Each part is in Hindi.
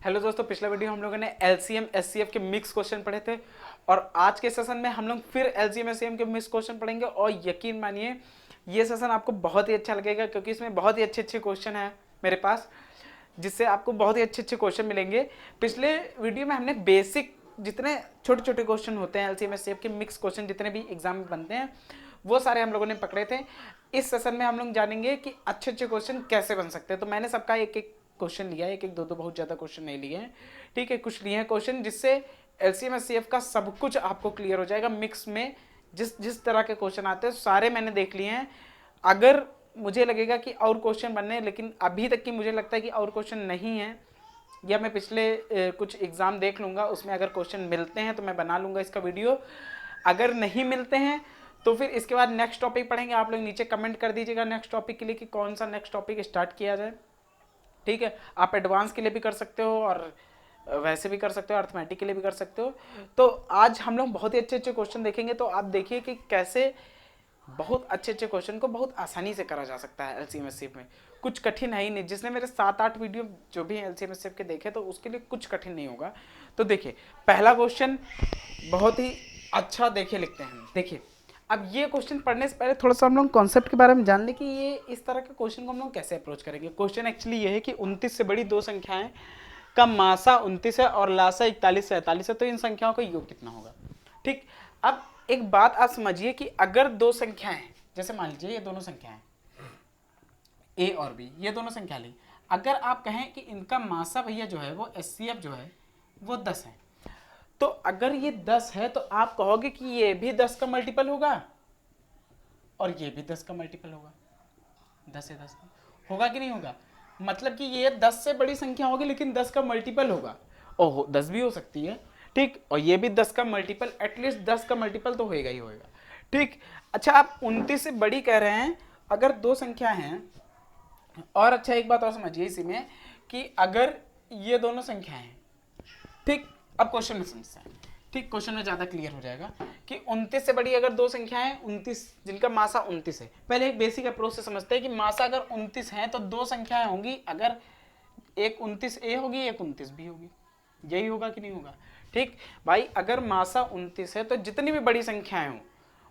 हेलो दोस्तों, पिछला वीडियो हम लोगों ने एलसीएम एचसीएफ के मिक्स क्वेश्चन पढ़े थे और आज के सेशन में हम लोग फिर एलसीएम एचसीएफ के मिक्स क्वेश्चन पढ़ेंगे और यकीन मानिए ये सेशन आपको बहुत ही अच्छा लगेगा क्योंकि इसमें बहुत ही अच्छे अच्छे क्वेश्चन हैं मेरे पास, जिससे आपको बहुत ही अच्छे अच्छे क्वेश्चन मिलेंगे। पिछले वीडियो में हमने बेसिक जितने छोटे छोटे क्वेश्चन होते हैं एलसीएम एचसीएफ के मिक्स क्वेश्चन जितने भी एग्जाम में बनते हैं वो सारे हम लोगों ने पकड़े थे। इस सेशन में हम लोग जानेंगे कि अच्छे अच्छे क्वेश्चन कैसे बन सकते हैं। तो मैंने सबका एक एक क्वेश्चन लिया है, एक एक दो दो, बहुत ज़्यादा क्वेश्चन नहीं लिए हैं, ठीक है। कुछ लिए हैं क्वेश्चन जिससे एलसीएम एचसीएफ का सब कुछ आपको क्लियर हो जाएगा। मिक्स में जिस जिस तरह के क्वेश्चन आते हैं सारे मैंने देख लिए हैं। अगर मुझे लगेगा कि और क्वेश्चन बनने, लेकिन अभी तक की मुझे लगता है कि और क्वेश्चन नहीं है, या मैं पिछले कुछ एग्ज़ाम देख लूँगा, उसमें अगर क्वेश्चन मिलते हैं तो मैं बना लूँगा इसका वीडियो। अगर नहीं मिलते हैं तो फिर इसके बाद नेक्स्ट टॉपिक पढ़ेंगे। आप लोग नीचे कमेंट कर दीजिएगा नेक्स्ट टॉपिक के लिए कि कौन सा नेक्स्ट टॉपिक स्टार्ट किया जाए, ठीक है। आप एडवांस के लिए भी कर सकते हो और वैसे भी कर सकते हो, अर्थमेटिक के लिए भी कर सकते हो। तो आज हम लोग बहुत ही अच्छे अच्छे क्वेश्चन देखेंगे। तो आप देखिए कि कैसे बहुत अच्छे अच्छे क्वेश्चन को बहुत आसानी से करा जा सकता है एलसीएम एचसीएफ में। कुछ कठिन है ही नहीं। जिसने मेरे 7-8 वीडियो जो भी एलसीएम एचसीएफ के देखे तो उसके लिए कुछ कठिन नहीं होगा। तो देखिए पहला क्वेश्चन बहुत ही अच्छा, देखिए लिखते हैं। देखिए अब ये क्वेश्चन पढ़ने से पहले थोड़ा सा हम लोग कॉन्सेप्ट के बारे में जान लें कि ये इस तरह के क्वेश्चन को हम लोग कैसे अप्रोच करेंगे। क्वेश्चन एक्चुअली ये है कि 29 से बड़ी दो संख्याएं का मासा 29 है और लासा 41 से 43 है, तो इन संख्याओं का योग कितना होगा, ठीक। अब एक बात आप समझिए कि अगर दो संख्याएं, जैसे मान लीजिए ये दोनों संख्याएं ए और बी, ये दोनों संख्या ली, अगर आप कहें कि इनका मासा भैया जो है वो एचसीएफ जो है वो 10 है, तो अगर ये 10 है तो आप कहोगे कि ये भी 10 का मल्टीपल होगा और ये भी 10 का मल्टीपल होगा। 10 से 10 होगा कि नहीं होगा? मतलब कि ये 10 से बड़ी संख्या होगी लेकिन 10 का मल्टीपल होगा। ओहो, 10 भी हो सकती है, ठीक। और ये भी 10 का मल्टीपल, एटलीस्ट 10 का मल्टीपल तो होएगा ही होएगा, ठीक। अच्छा, आप 29 से बड़ी कह रहे हैं अगर दो संख्या हैं। और अच्छा एक बात और समझिए इसी में कि अगर ये दोनों संख्याएं हैं, ठीक। अब क्वेश्चन में समझते हैं, ठीक। क्वेश्चन में ज्यादा क्लियर हो जाएगा कि 29 से बड़ी अगर दो संख्याएं 29 जिनका मासा 29 है। पहले एक बेसिक अप्रोच से समझते हैं कि मासा अगर 29 है तो दो संख्याएं होंगी, अगर एक 29 ए होगी एक 29 बी होगी। यही होगा कि नहीं होगा, ठीक भाई। अगर मासा 29 है तो जितनी भी बड़ी संख्याएं हों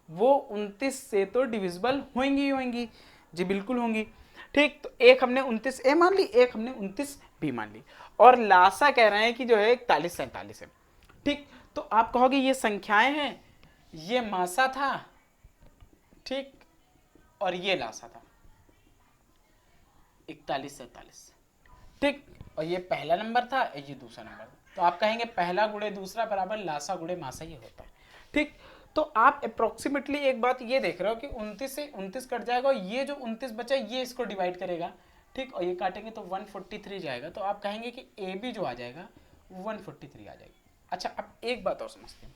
वो 29 से तो डिविजिबल होंगी ही होंगी, जी बिल्कुल होंगी, ठीक। तो एक हमने 29 ए मान ली, एक हमने 29 बी मान ली, और लासा कह रहे हैं कि जो है 41 से 47 है, ठीक। तो आप कहोगे ये संख्याएं हैं, ये मासा था, ठीक, और ये लासा था 41 से 47, ठीक। और ये पहला नंबर था, ये दूसरा नंबर था। तो आप कहेंगे पहला गुणे दूसरा बराबर लासा गुणे मासा, ये होता है, ठीक। तो आप अप्रोक्सीमेटली एक बात ये देख रहे हो कि 29 से 29 कट जाएगा और ये जो 29 बचा ये इसको डिवाइड करेगा, ठीक। और ये काटेंगे तो 143 जाएगा। तो आप कहेंगे कि ए बी जो आ जाएगा 143 आ जाएगी। अच्छा, अब एक बात और समझते हैं,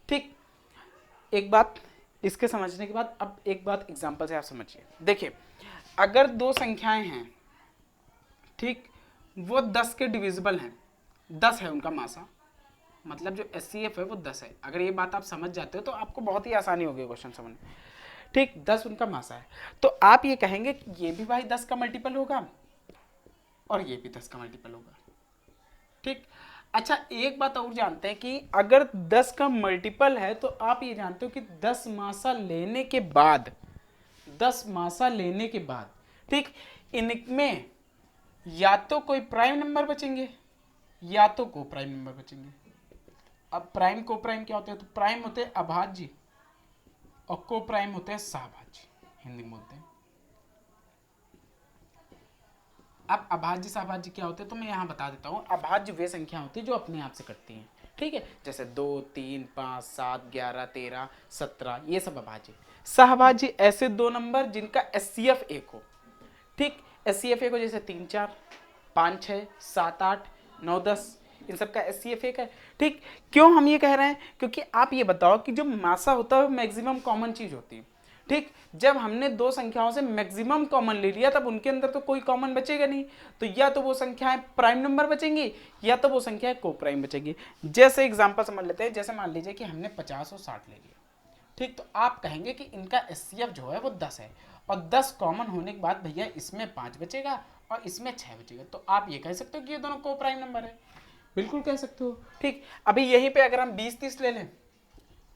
ठीक। एक बात इसके समझने के बाद अब एक बात एग्जांपल से आप समझिए। देखिए अगर दो संख्याएं हैं, ठीक, वो 10 के डिविजिबल हैं, 10 है उनका मासा, मतलब जो एचसीएफ है वो 10 है। अगर ये बात आप समझ जाते हो तो आपको बहुत ही आसानी होगी क्वेश्चन समझने, ठीक। 10 उनका मासा है तो आप ये कहेंगे कि ये भी भाई 10 का मल्टीपल होगा और ये भी 10 का मल्टीपल होगा, ठीक। अच्छा एक बात और जानते हैं कि अगर 10 का मल्टीपल है तो आप ये जानते हो कि 10 मासा लेने के बाद, 10 मासा लेने के बाद, ठीक, इनमें या तो कोई प्राइम नंबर बचेंगे या तो को प्राइम नंबर बचेंगे। अब प्राइम को प्राइम क्या होते हैं? तो प्राइम होते हैं अभाज्य और को प्राइम होते हैं सहभाज्य, हिंदी में बोलते हैं। अब अभाज्य सहभाज्य क्या होते हैं तो मैं यहाँ बता देता हूँ। अभाज्य वे संख्या होती है जो अपने आप से कटती हैं, ठीक है, जैसे 2, 3, 5, 7, 11, 13, 17, ये सब अभाज्य। सहभाज्य ऐसे दो नंबर जिनका एचसीएफ 1 हो, ठीक। एचसीएफ 1 हो जैसे 3, 4, 5, 6, 7, 8, 9, 10, इन सब का एचसीएफ 1 है, ठीक। क्यों हम ये कह रहे हैं? क्योंकि आप ये बताओ कि जो मासा होता है वो मैक्सिमम कॉमन चीज होती है, ठीक। जब हमने दो संख्याओं से मैक्सिमम कॉमन ले लिया तब उनके अंदर तो कोई कॉमन बचेगा नहीं, तो या तो वो संख्याएं प्राइम नंबर बचेंगी या तो वो संख्याएं को प्राइम बचेंगी। जैसे एग्जांपल समझ लेते हैं, जैसे मान लीजिए कि हमने 50 और 60 ले लिया, ठीक। तो आप कहेंगे कि इनका एचसीएफ जो है वो 10 है और 10 कॉमन होने के बाद भैया इसमें 5 बचेगा और इसमें 6 बचेगा, तो आप ये कह सकते हो कि ये दोनों को प्राइम नंबर है, बिल्कुल कह सकते हो। ठीक, अभी यहीं पे अगर हम 20-30 ले लें,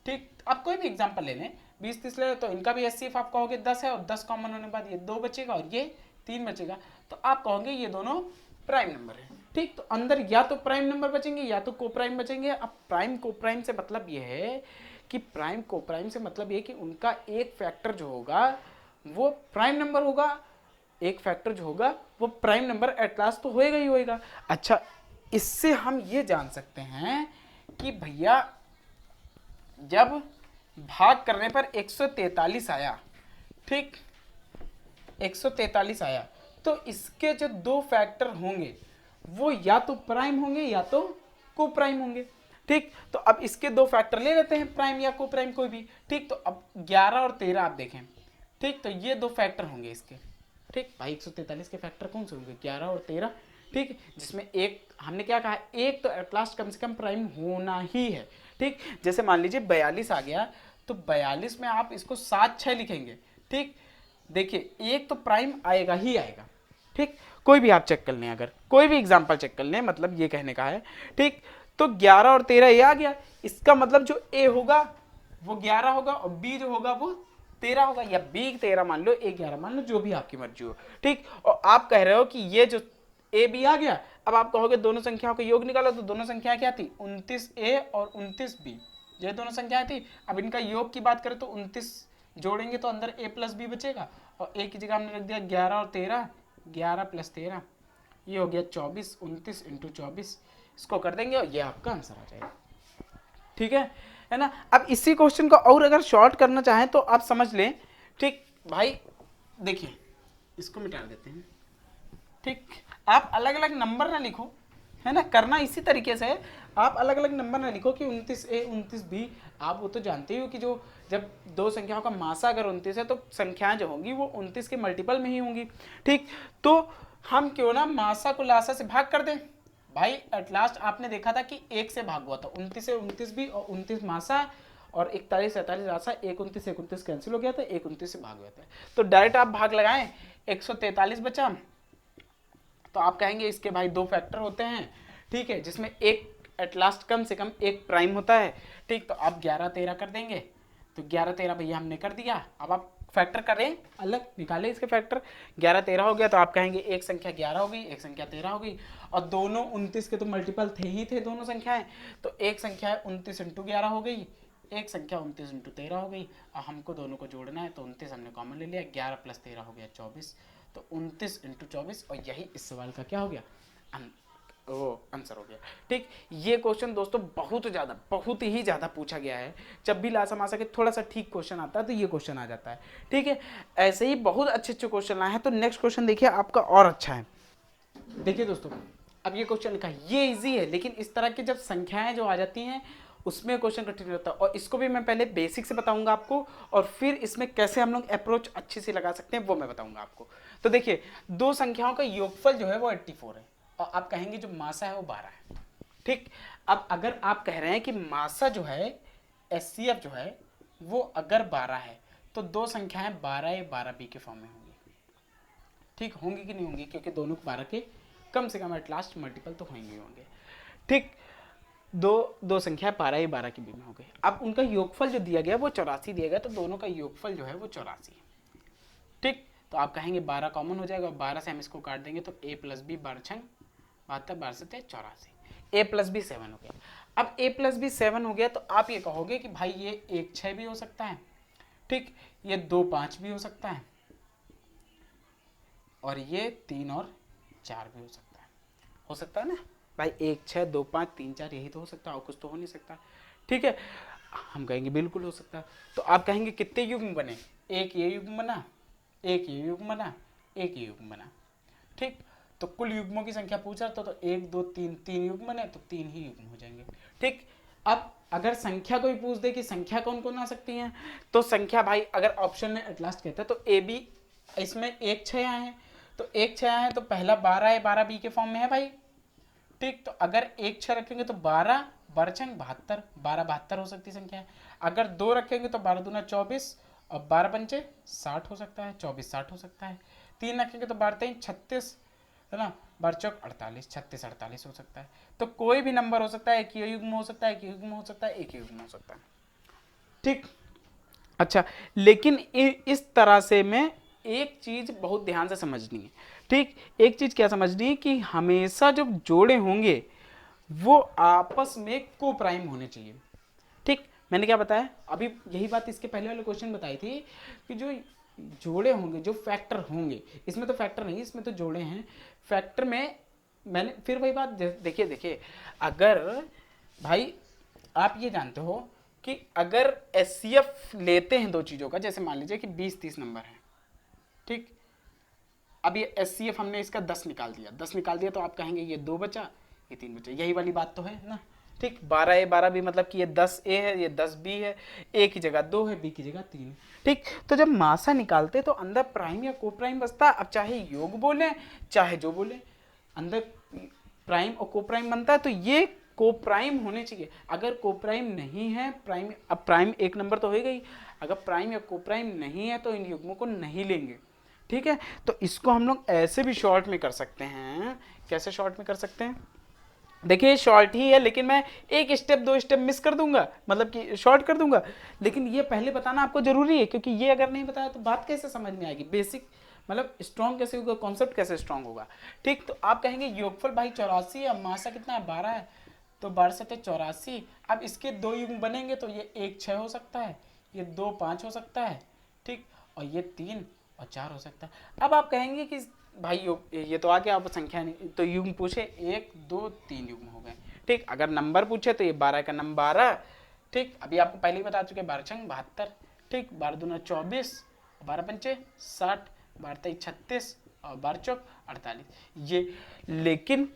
ठीक, आप कोई भी एग्जांपल ले लें, 20-30 ले लें, तो इनका भी एचसीएफ आप कहोगे 10 है, और 10 कॉमन होने के बाद ये 2 बचेगा और ये 3 बचेगा, तो आप कहोगे ये दोनों प्राइम नंबर है। ठीक, तो अंदर या तो प्राइम नंबर बचेंगे या तो को प्राइम बचेंगे। अब प्राइम को प्राइम से मतलब ये है कि प्राइम को प्राइम से मतलब ये कि उनका एक फैक्टर जो होगा वो प्राइम नंबर होगा, एक फैक्टर जो होगा वो प्राइम नंबर एट लास्ट तो होएगा ही होएगा। अच्छा, इससे हम ये जान सकते हैं कि भैया जब भाग करने पर 143 आया, ठीक, 143 आया, तो इसके जो 2 फैक्टर होंगे वो या तो प्राइम होंगे या तो को प्राइम होंगे। ठीक, तो अब इसके 2 फैक्टर ले लेते हैं, प्राइम या को प्राइम कोई भी। ठीक, तो अब 11 और 13 आप देखें, ठीक, तो ये 2 फैक्टर होंगे इसके। ठीक भाई, 143 के फैक्टर कौन से होंगे, 11 और 13। ठीक, जिसमें एक हमने क्या कहा, एक तो एट लास्ट कम से कम प्राइम होना ही है। ठीक, जैसे मान लीजिए 42 आ गया, तो 42 में आप इसको 7-6 लिखेंगे। ठीक, देखिए एक तो प्राइम आएगा ही आएगा। ठीक, कोई भी आप चेक कर लें, अगर कोई भी एग्जांपल चेक कर लें, मतलब ये कहने का है। ठीक, तो 11 और 13 ये आ गया, इसका मतलब जो ए होगा वो 11 होगा और बी जो होगा वो 13 होगा, या बी 13 मान लो, ए 11 मान लो, जो भी आपकी मर्जी हो। ठीक, और आप कह रहे हो कि ये जो ए बी आ गया, अब आप कहोगे दोनों संख्याओं का योग निकालो, तो दोनों संख्याएं क्या थी, 29 ए और 29 बी, ये दोनों संख्याएं थी। अब इनका योग की बात करें तो 29 जोड़ेंगे तो अंदर ए प्लस बी बचेगा, और ए की जगह हमने रख दिया 11 और 13, 11 प्लस 13, ये हो गया 24, 29 इंटू 24, इसको कर देंगे और ये आपका आंसर आ जाएगा। ठीक है ना। अब इसी क्वेश्चन को और अगर शॉर्ट करना चाहें तो आप समझ लें। ठीक भाई, देखिए इसको मिटा देते हैं। ठीक, आप अलग अलग नंबर ना लिखो, है ना, करना इसी तरीके से है। आप अलग अलग नंबर ना लिखो कि 29A 29B, आप वो तो जानते ही हो कि जो जब 2 संख्याओं का मासा अगर 29 है तो संख्याएं जो होंगी वो 29 के मल्टीपल में ही होंगी। ठीक, तो हम क्यों ना मासा को लासा से भाग कर दें। भाई एट लास्ट आपने देखा था कि 1 से भाग हुआ था, 29 से 29B और 29 मासा और 41 47 रासा, 1 29 कैंसिल हो गया था, 1 29 से भाग हुआ था, तो डायरेक्ट आप भाग लगाएं, 143 बचा। तो आप कहेंगे इसके भाई 2 फैक्टर होते हैं, ठीक है, जिसमें एक एट लास्ट कम से कम एक प्राइम होता है। ठीक, तो आप 11 13 कर देंगे, तो 11 13 भैया हमने कर दिया। अब आप फैक्टर करें, अलग निकालें इसके फैक्टर, 11 13 हो गया, तो आप कहेंगे एक संख्या 11 हो गई, एक संख्या 13 हो गई, और दोनों 29 के तो मल्टीपल थे ही थे दोनों संख्याएं, तो एक संख्या 29 इंटू 11 हो गई, एक संख्या 29 इंटू 13 हो गई, और हमको दोनों को जोड़ना है, तो 29 हमने कॉमन ले लिया, 11 प्लस 13 हो गया 24, तो 29 इंटू 24, और यही इस सवाल का क्या हो गया, वो आंसर हो गया। ठीक, ये क्वेश्चन दोस्तों बहुत ही ज़्यादा पूछा गया है। जब भी लासा मासा के थोड़ा सा ठीक क्वेश्चन आता है तो ये क्वेश्चन आ जाता है। ठीक है, ऐसे ही बहुत अच्छे अच्छे क्वेश्चन आए हैं। तो नेक्स्ट क्वेश्चन देखिए आपका और अच्छा है। देखिए दोस्तों, अब ये क्वेश्चन लिखा है, ये इजी है, लेकिन इस तरह की जब संख्याएं जो आ जाती हैं उसमें क्वेश्चन कठिन होता है, और इसको भी मैं पहले बेसिक से बताऊंगा आपको, और फिर इसमें कैसे हम लोग अप्रोच अच्छे से लगा सकते हैं वो मैं बताऊंगा आपको। तो देखिए, 2 संख्याओं का योगफल जो है वो 84 है, और आप कहेंगे जो मासा है वो 12 है। ठीक, अब अगर आप कह रहे हैं कि मासा जो है एचसीएफ जो है वो अगर 12 है, तो 2 संख्याएं 12 या 12B के फॉर्म में होंगी। ठीक, होंगी कि नहीं होंगी, क्योंकि दोनों 12 के कम से कम एट लास्ट मल्टीपल तो होंगे। ठीक, दो संख्या 12 या 12 के बी में हो गई। अब उनका योगफल जो दिया गया वो 84 दिया गया, तो दोनों का योगफल जो है वो 84 है। ठीक, तो आप कहेंगे 12 कॉमन हो जाएगा, 12 से हम इसको काट देंगे, तो a प्लस बी 12 छंग 72, 12 से 84, a प्लस बी 7 हो गया। अब a प्लस बी 7 हो गया, तो आप ये कहोगे कि भाई ये 1 6 भी हो सकता है, ठीक, ये 2 5 भी हो सकता है, और ये 3 और 4 भी हो सकता है ना भाई, 1 6 2 5 3 4 यही तो हो सकता है, और कुछ तो हो नहीं सकता। ठीक है, हम कहेंगे बिल्कुल हो सकता है। तो आप कहेंगे कितने युग्म बने, एक ये युग्म बना, एक ये युग्म बना, एक ये युग्म बना। ठीक, तो कुल युग्मों की संख्या पूछ रहा था, तो 1 2 3 3 युग्म बने, तो 3 ही युग्म हो जाएंगे। ठीक, अब अगर संख्या कोई पूछ दे कि संख्या कौन कौन आ सकती है, तो संख्या भाई अगर ऑप्शन में एट लास्ट कहता है तो ए बी, इसमें 1 6 आए हैं, तो 1 6 आए हैं, तो पहला 12 है, 12B के फॉर्म में है भाई। ठीक, तो अगर 1 6 रखेंगे तो 12 12 72, 12 72 हो सकती संख्या है। अगर 2 रखेंगे तो 12 दूना 24, और 12 पंचे 60 हो सकता है, 24 60 हो सकता है। 3 रखेंगे तो 12 3 36, है ना, बरचौक 48, 36 48 हो सकता है। तो कोई भी नंबर हो सकता है, एक ही युग्म हो सकता है, एक ही युग्म हो सकता है, एक ही युग्म हो सकता है। ठीक, अच्छा, लेकिन इस तरह से मैं एक चीज बहुत ध्यान से समझनी है। ठीक, एक चीज क्या समझनी है कि हमेशा जब जोड़े होंगे वो आपस में को प्राइम होने चाहिए। ठीक, मैंने क्या बताया अभी, यही बात इसके पहले वाले क्वेश्चन बताई थी कि जो जोड़े होंगे, जो फैक्टर होंगे, इसमें तो फैक्टर नहीं, इसमें तो जोड़े हैं, फैक्टर में मैंने फिर वही बात देखिए देखिए, अगर भाई आप ये जानते हो कि अगर एचसीएफ लेते हैं दो चीज़ों का, जैसे मान लीजिए कि 20-30 नंबर है, ठीक, अब ये एचसीएफ हमने इसका 10 निकाल दिया, 10 निकाल दिया तो आप कहेंगे ये 2 बचा, ये 3 बचा, यही वाली बात तो है ना। ठीक, 12A भी मतलब कि ये 10A है, ये 10B है, ए की जगह 2 है, बी की जगह 3 है। ठीक, तो जब मासा निकालते तो अंदर प्राइम या को प्राइम बचता, अब चाहे योग बोले चाहे जो बोले, अंदर प्राइम और को प्राइम बनता है, तो ये को प्राइम होने चाहिए। अगर को प्राइम नहीं है, प्राइम, अब प्राइम एक नंबर तो हो गई, अगर प्राइम या को प्राइम नहीं है तो इन युग्मों को नहीं लेंगे। ठीक है, तो इसको हम लोग ऐसे भी शॉर्ट में कर सकते हैं। कैसे शॉर्ट में कर सकते हैं, देखिए शॉर्ट ही है, लेकिन मैं एक स्टेप दो स्टेप मिस कर दूंगा, मतलब कि शॉर्ट कर दूंगा, लेकिन ये पहले बताना आपको जरूरी है, क्योंकि ये अगर नहीं बताया तो बात कैसे समझ में आएगी, बेसिक मतलब स्ट्रॉन्ग कैसे होगा, कॉन्सेप्ट कैसे स्ट्रॉन्ग होगा। ठीक, तो आप कहेंगे योगफल भाई 84 है, अब मासा कितना है 12 है, तो 12 से 84, अब इसके दो युग्म बनेंगे तो ये 1 6 हो सकता है, ये 2 5 हो सकता है, ठीक, और ये 3 और 4 हो सकता है। अब आप कहेंगे कि भाई ये तो आ गया, अब संख्या नहीं, तो युग्म पूछे 1 2 3 युग्म हो गए। ठीक, अगर नंबर पूछे तो ये 12 का नंबर 12। ठीक, अभी आपको पहले ही बता चुके, 12 छंग 72, ठीक, 12 दूना 24, 12 पंचे 60, 12 तेईस 36 और 12 चौक 48। ये, लेकिन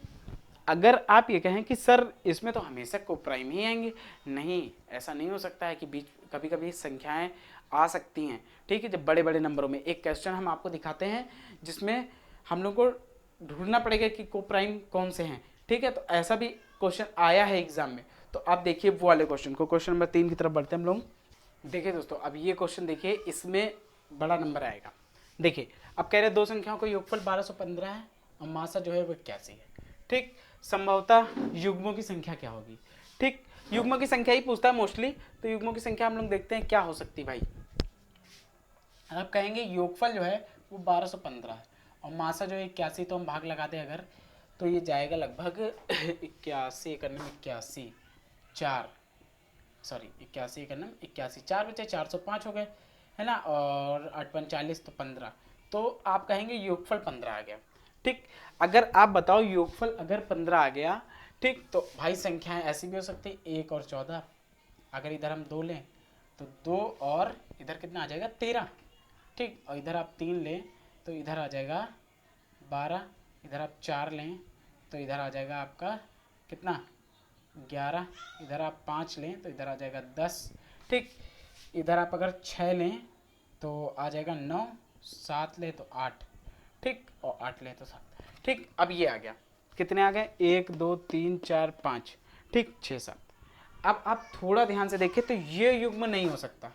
अगर आप ये कहें कि सर इसमें तो हमेशा को प्राइम ही आएंगे, नहीं, ऐसा नहीं हो सकता है कि बीच कभी कभी संख्याएं आ सकती हैं। ठीक है, जब बड़े बड़े नंबरों में, एक क्वेश्चन हम आपको दिखाते हैं जिसमें हम लोग को ढूंढना पड़ेगा कि को प्राइम कौन से हैं। ठीक है, तो ऐसा भी क्वेश्चन आया है एग्जाम में, तो आप देखिए वो वाले क्वेश्चन को, क्वेश्चन नंबर 3 की तरफ बढ़ते हैं हम लोग। देखिए दोस्तों, अब ये क्वेश्चन देखिए, इसमें बड़ा नंबर आएगा। देखिए, अब कह रहे दो संख्याओं का योगफल 1215 है और मासा जो है वो 81 है। ठीक, संभवतः युग्मों की संख्या क्या होगी। ठीक, युग्मों की संख्या ही पूछता है मोस्टली, तो युग्मों की संख्या हम लोग देखते हैं क्या हो सकती है भाई। आप कहेंगे योगफल जो है वो 1215 है और मासा जो है 81, तो हम भाग लगाते हैं अगर, तो ये जाएगा लगभग 81 करने में 81 4, सॉरी 81 करने में 81 4 बचे, 405 हो गए, है ना, और 8 45 तो 15, तो आप कहेंगे योगफल 15 आ गया। ठीक, अगर आप बताओ योगफल अगर 15 आ गया, ठीक, तो भाई संख्याएं ऐसी भी हो सकती है 1 और 14, अगर इधर हम 2 लें तो 2 और इधर कितना आ जाएगा 13, ठीक, और इधर आप 3 लें तो इधर आ जाएगा 12, इधर आप 4 लें तो इधर आ जाएगा आपका कितना 11, इधर आप 5 लें तो इधर आ जाएगा 10, ठीक, इधर आप अगर 6 लें तो आ जाएगा 9, 7 ले तो 8, ठीक, और 8 ले तो 7। ठीक, अब ये आ गया, कितने आ गए 1 2 3 4 5, ठीक, 6 7। अब आप थोड़ा ध्यान से देखें तो ये युग्म नहीं हो सकता।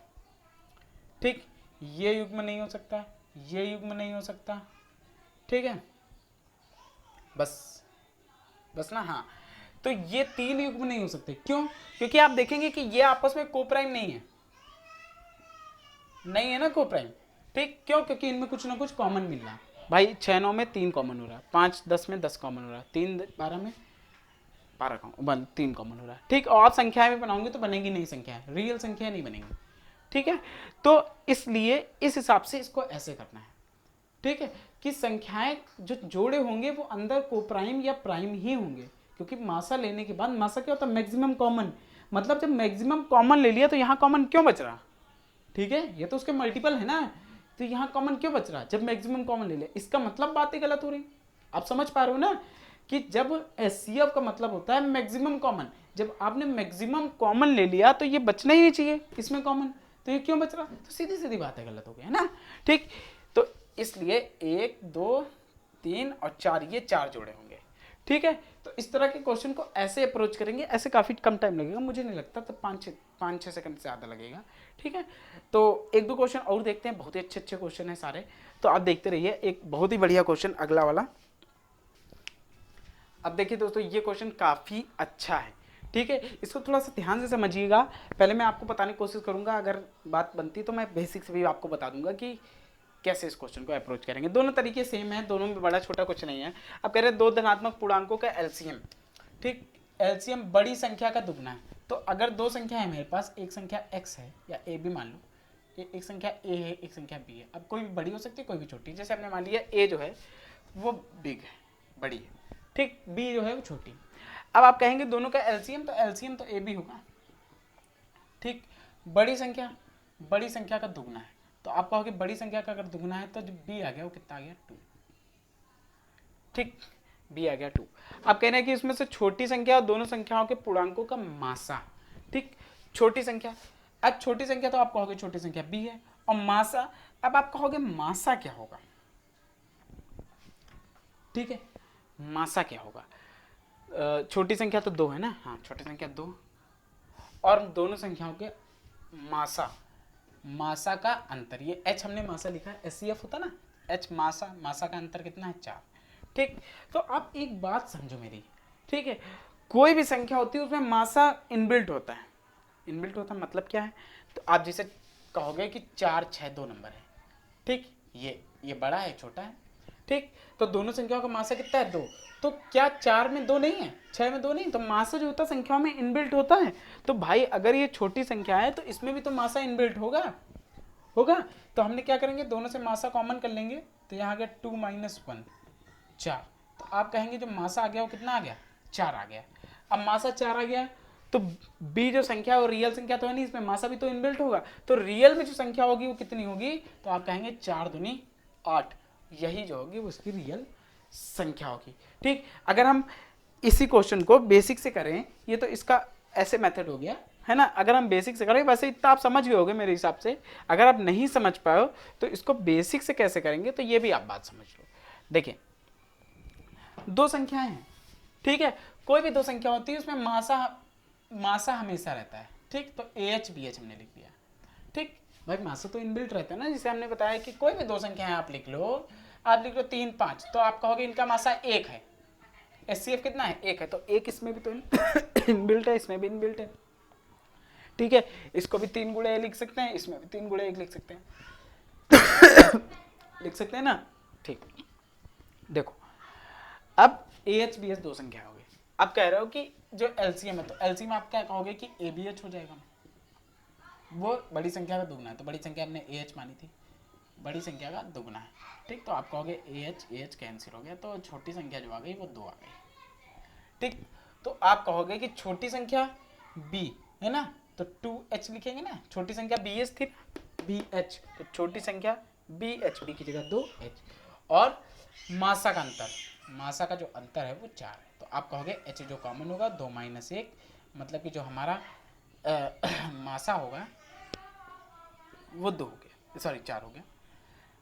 ठीक, ये युग्म नहीं हो सकता, ये युग्म नहीं हो सकता। ठीक है, बस ना, हाँ, तो ये 3 युग्म नहीं हो सकते, क्यों, क्योंकि आप देखेंगे कि ये आपस में को प्राइम नहीं है, नहीं है ना को प्राइम। ठीक, क्यों, क्योंकि इनमें कुछ ना कुछ कॉमन मिल रहा है भाई, 6 9 में 3 कॉमन हो रहा है, 5 10 में 10 कॉमन हो रहा है, 3 12 में 12 कॉमन, 3 कॉमन हो रहा है। ठीक, और आप संख्याएं में बनाओगे तो बनेगी नहीं, संख्या रियल संख्या नहीं बनेगी। ठीक है, तो इसलिए इस हिसाब से इसको ऐसे करना है। ठीक है, कि संख्याएं जो जोड़े होंगे वो अंदर को प्राइम या प्राइम ही होंगे, क्योंकि मासा लेने के बाद मासा क्या होता है मैक्सिमम कॉमन, मतलब जब मैक्सिमम कॉमन ले लिया तो यहाँ कॉमन क्यों बच रहा। ठीक है, ये तो उसके मल्टीपल है ना, तो यहाँ कॉमन क्यों बच रहा जब मैक्सिमम कॉमन ले लिया, इसका मतलब बात ही गलत हो रही। आप समझ पा रहे हो ना कि जब एचसीएफ का मतलब होता है मैक्सिमम कॉमन, जब आपने मैक्सिमम कॉमन ले लिया तो ये बचना ही नहीं चाहिए इसमें कॉमन, तो ये क्यों बच रहा, तो सीधी सीधी बात है गलत हो गया है ना। ठीक, तो इसलिए 1 2 3 और 4, ये 4 जोड़े होंगे। ठीक है, तो इस तरह के क्वेश्चन को ऐसे अप्रोच करेंगे, ऐसे काफ़ी कम टाइम लगेगा, मुझे नहीं लगता तो 5-6 सेकंड से ज़्यादा लगेगा। ठीक है, तो एक दो क्वेश्चन और देखते हैं, बहुत ही अच्छे अच्छे क्वेश्चन हैं सारे, तो आप देखते रहिए। एक बहुत ही बढ़िया क्वेश्चन अगला वाला, अब देखिए दोस्तों, ये क्वेश्चन काफ़ी अच्छा है, ठीक है, इसको थोड़ा सा ध्यान से समझिएगा। पहले मैं आपको बताने की कोशिश करूंगा, अगर बात बनती तो मैं बेसिक से भी आपको बता दूंगा कि कैसे इस क्वेश्चन को अप्रोच करेंगे। दोनों तरीके सेम है, दोनों में बड़ा छोटा कुछ नहीं है। अब कह रहे हैं दो धनात्मक पूर्णांकों का एलसीएम, ठीक, एलसीएम बड़ी संख्या का दुगना है। तो अगर दो संख्या है मेरे पास, एक संख्या x है या a भी मान लो, एक संख्या a है, एक संख्या b है। अब कोई भी बड़ी हो सकती है, कोई भी छोटी। जैसे हमने मान लिया a जो है वो बिग है, बड़ी है, ठीक, b जो है वो छोटी। अब आप कहेंगे दोनों का एलसीएम, तो एलसीएम तो a भी होगा, ठीक। बड़ी संख्या का दुगना है, तो आप कहोगे बड़ी संख्या का अगर दुगना है तो जो b आ गया वो कितना आ गया, 2, ठीक, b आ गया 2। आप कह रहे हैं कि इसमें से छोटी संख्या और दोनों संख्याओं के पूर्णांकों का मासा, ठीक, छोटी संख्या। अब छोटी संख्या तो आप कहोगे छोटी संख्या b है, और मासा, अब आप कहोगे मासा क्या होगा, ठीक है, मासा क्या होगा। छोटी संख्या तो 2 है ना, हाँ, छोटी संख्या 2, और दोनों संख्याओं के मासा का अंतर, ये h हमने मासा लिखा है, SCF होता ना, h मासा का अंतर कितना है, 4, ठीक। तो आप एक बात समझो मेरी, ठीक है, कोई भी संख्या होती है उसमें मासा इनबिल्ट होता है। इनबिल्ट होता मतलब क्या है, तो आप जैसे कहोगे कि 4, 6 दो नंबर है, ठीक, ये बड़ा है छोटा है, ठीक, तो दोनों संख्याओं का मासा कितना है, 2। तो क्या 4 में 2 नहीं है, 6 में 2 नहीं, तो मासा जो होता है संख्याओं में इनबिल्ट होता है। तो भाई अगर ये छोटी संख्या है तो इसमें भी तो मासा इनबिल्ट होगा। तो हमने क्या करेंगे, दोनों से मासा कॉमन कर लेंगे, तो यहाँ आ गया 2 - 1 4। तो आप कहेंगे जो मासा आ गया वो कितना आ गया, 4 आ गया। अब मासा 4 आ गया तो b जो संख्या है वो रियल संख्या तो है नहीं, इसमें मासा भी तो इनबिल्ट होगा। तो रियल में जो संख्या होगी वो कितनी होगी, तो आप कहेंगे 4 दूनी 8, यही जो होगी वो उसकी रियल संख्या होगी, ठीक। अगर हम इसी क्वेश्चन को बेसिक से करें, ये तो इसका ऐसे मेथड हो गया है ना, अगर हम बेसिक से करें, वैसे इतना आप समझ गए होगे मेरे हिसाब से। अगर आप नहीं समझ पाओ तो इसको बेसिक से कैसे करेंगे, तो ये भी आप बात समझ लो। देखिए, दो संख्याएं हैं, ठीक है, कोई भी दो संख्या होती है उसमें मासा हमेशा रहता है, ठीक। तो AH BH हमने लिख दिया, ठीक। भाई मासा तो इनबिल्ट रहता है ना, जिसे हमने बताया कि कोई भी दो संख्या है आप लिख लो 3, 5, तो आप कहोगे इनका मासा 1 है, SCF कितना है, 1 है, तो 1 इसमें भी तो इनबिल्ट है, इसमें भी इनबिल्ट है, ठीक है। इसको भी 3 गुणे लिख सकते हैं, इसमें भी 3 गुणे 1 लिख सकते हैं लिख सकते हैं ना, ठीक। देखो, अब AH BH दो संख्या हो गई। अब कह रहे हो कि जो LCM है, तो LCM आप क्या कहोगे कि ABH हो जाएगा, वो बड़ी संख्या का दुगना है। तो बड़ी संख्या हमने AH मानी थी, बड़ी संख्या का दुगना है, ठीक। तो आप कहोगे AH कैंसिल हो गया, तो छोटी संख्या जो आ गई वो 2 आ गई, ठीक। तो आप कहोगे कि छोटी संख्या B है ना, तो 2H लिखेंगे ना, छोटी संख्या BH थी, BH, तो छोटी संख्या BH, B की जगह 2H, और मासा का अंतर, मासा का जो अंतर है वो 4 है। तो आप कहोगे H जो कॉमन होगा, 2 - 1, मतलब कि जो हमारा मासा होगा वो 2 हो गया, सॉरी 4 हो गया,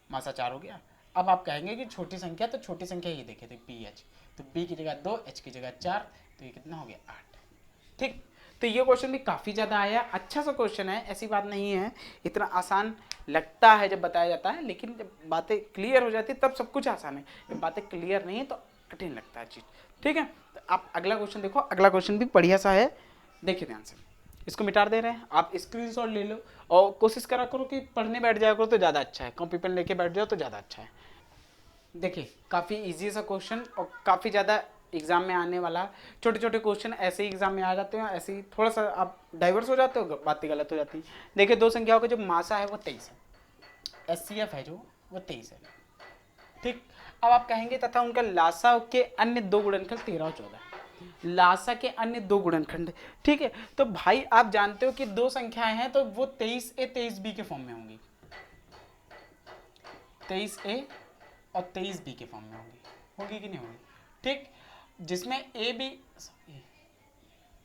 मासा 4 हो गया। अब आप कहेंगे कि छोटी संख्या, तो छोटी संख्या ये देखे थे BH, तो B की जगह 2, H की जगह 4, तो ये कितना हो गया, 8, ठीक। तो ये क्वेश्चन भी काफ़ी ज़्यादा आया, अच्छा सा क्वेश्चन है, ऐसी बात नहीं है, इतना आसान लगता है जब बताया जाता है, लेकिन जब बातें क्लियर हो जाती है तब सब कुछ आसान है, जब बातें क्लियर नहीं है तो कठिन लगता है चीज़, ठीक है। तो आप अगला क्वेश्चन देखो, अगला क्वेश्चन भी बढ़िया सा है, देखिए ध्यान से। इसको मिटा दे रहे हैं, आप स्क्रीनशॉट ले लो और कोशिश करा करो कि पढ़ने बैठ जाया करो तो ज़्यादा अच्छा है, कॉपी पेन लेके बैठ जाओ तो ज़्यादा अच्छा है। देखिए, काफ़ी इजी सा क्वेश्चन और काफ़ी ज़्यादा एग्जाम में आने वाला। छोटे छोटे क्वेश्चन ऐसे ही एग्जाम में आ जाते हैं, ऐसे ही थोड़ा सा आप डाइवर्स हो जाते हो, बातें गलत हो जाती हैं। देखिए, दो संख्याओं का जो मासा है वो 23 है, SCF है जो वो 23 है, ठीक। अब आप कहेंगे तथा उनका लासा के अन्य दो गुणनखंड 13 और 14, लासा के अन्य दो गुणनखंड, ठीक है। तो भाई आप जानते हो कि दो संख्याएं हैं तो वो 23A 23B के फॉर्म में होंगी, 23A और 23B के फॉर्म में होगी कि नहीं होगी, ठीक। जिसमें ए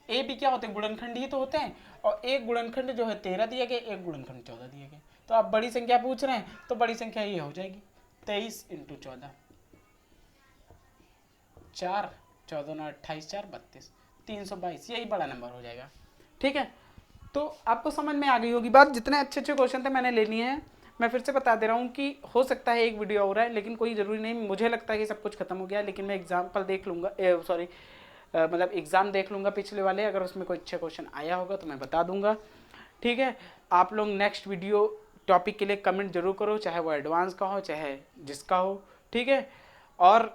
बी क्या होते हैं, गुणनखंड ही तो होते हैं, और एक गुणनखंड जो है 13 दिया गया, एक गुणनखंड 14 दिया गया। तो आप बड़ी संख्या पूछ रहे हैं तो बड़ी संख्या ये हो जाएगी 23 × 14, 4, 14 × 28, 4 32, 322, यही बड़ा नंबर हो जाएगा, ठीक है। तो आपको समझ में आ गई होगी बात, जितने अच्छे अच्छे क्वेश्चन थे मैंने ले लिए हैं, मैं फिर से बता दे रहा हूँ कि हो सकता है एक वीडियो हो रहा है, लेकिन कोई ज़रूरी नहीं। मुझे लगता है कि सब कुछ खत्म हो गया, लेकिन मैं एग्जाम्पल देख लूँगा, सॉरी मतलब एग्ज़ाम देख लूँगा पिछले वाले, अगर उसमें कोई अच्छा क्वेश्चन आया होगा तो मैं बता दूंगा। ठीक है, आप लोग नेक्स्ट वीडियो टॉपिक के लिए कमेंट जरूर करो, चाहे वो एडवांस का हो चाहे जिसका हो। ठीक है, और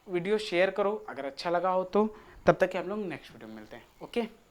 वीडियो शेयर करो अगर अच्छा लगा हो तो। तब तक कि हम लोग नेक्स्ट वीडियो में मिलते हैं। ओके।